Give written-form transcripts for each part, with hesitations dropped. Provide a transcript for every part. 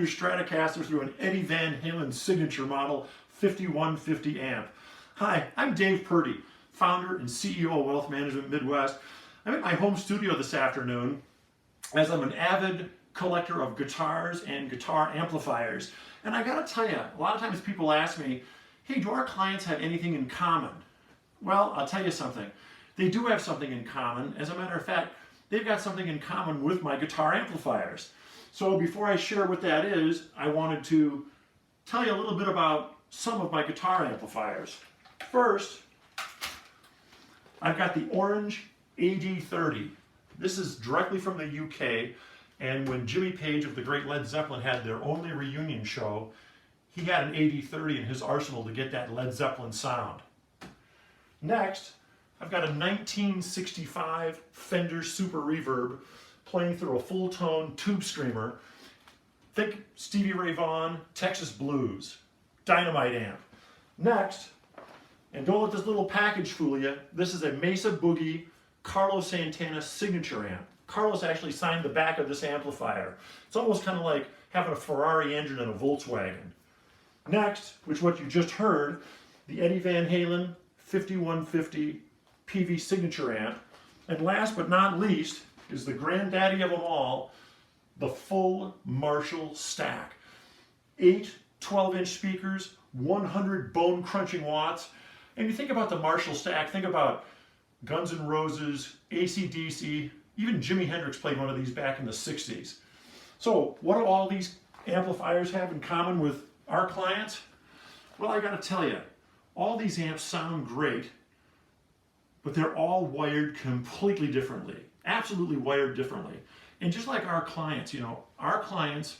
your Stratocaster through an Eddie Van Halen signature model 5150 amp. Hi, I'm Dave Purdy, founder and CEO of Wealth Management Midwest. I'm at my home studio this afternoon as I'm an avid collector of guitars and guitar amplifiers. And I gotta tell you, a lot of times people ask me, hey, do our clients have anything in common? Well, I'll tell you something. They do have something in common. As a matter of fact, they've got something in common with my guitar amplifiers. So before I share what that is, I wanted to tell you a little bit about some of my guitar amplifiers. First, I've got the orange AD30. This is directly from the UK, and when Jimmy Page of the great Led Zeppelin had their only reunion show, he had an AD30 in his arsenal to get that Led Zeppelin sound. Next, I've got a 1965 Fender Super Reverb playing through a full-tone tube screamer. Think Stevie Ray Vaughan, Texas Blues, dynamite amp. Next, and don't let this little package fool you, this is a Mesa Boogie Carlos Santana signature amp. Carlos actually signed the back of this amplifier. It's almost kind of like having a Ferrari engine in a Volkswagen. Next, which what you just heard, the Eddie Van Halen 5150 PV signature amp. And last but not least is the granddaddy of them all, the full Marshall stack. 8 12-inch speakers, 100 bone-crunching watts. And you think about the Marshall stack, think about Guns N' Roses, AC/DC, even Jimi Hendrix played one of these back in the 60s. So what do all these amplifiers have in common with our clients? Well, I gotta tell you, all these amps sound great, but they're all wired completely differently, absolutely wired differently. And just like our clients, our clients,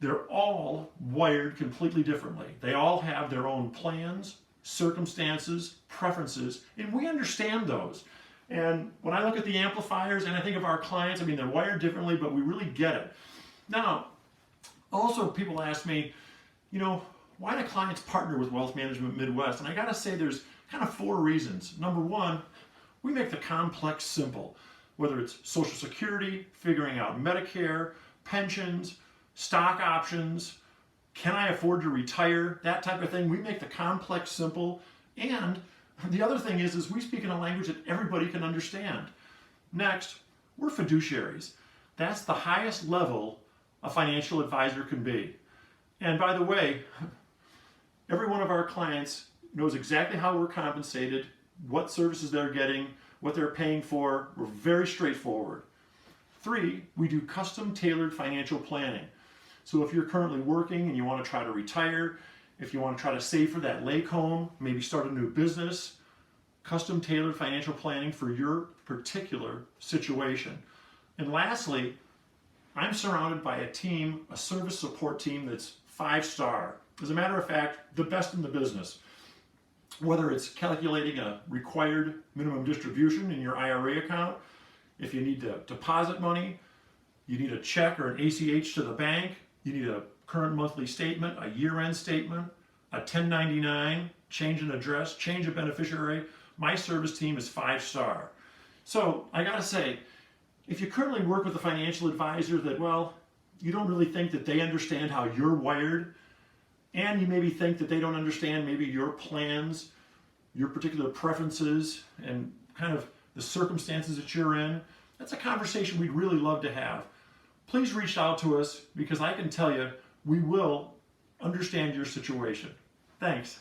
they're all wired completely differently. They all have their own plans, circumstances, preferences, and we understand those. And when I look at the amplifiers and I think of our clients, I mean, they're wired differently, but we really get it. Now, also people ask me, why do clients partner with Wealth Management Midwest? And I gotta say there's kind of 4 reasons. Number one, we make the complex simple. Whether it's Social Security, figuring out Medicare, pensions, stock options, can I afford to retire, that type of thing. We make the complex simple. And the other thing is we speak in a language that everybody can understand. Next, we're fiduciaries. That's the highest level a financial advisor can be. And by the way, every one of our clients knows exactly how we're compensated, what services they're getting, what they're paying for. We're very straightforward. 3, we do custom tailored financial planning. So if you're currently working and you want to try to retire, if you want to try to save for that lake home, maybe start a new business, custom tailored financial planning for your particular situation. And lastly, I'm surrounded by a team, a service support team that's 5-star. As a matter of fact, the best in the business. Whether it's calculating a required minimum distribution in your IRA account, if you need to deposit money, you need a check or an ACH to the bank, you need a current monthly statement, a year-end statement, a 1099, change in address, change of beneficiary, my service team is 5-star. So I gotta say, if you currently work with a financial advisor that, well, you don't really think that they understand how you're wired, and you maybe think that they don't understand maybe your plans, your particular preferences, and kind of the circumstances that you're in, that's a conversation we'd really love to have. Please reach out to us because I can tell you we will understand your situation. Thanks.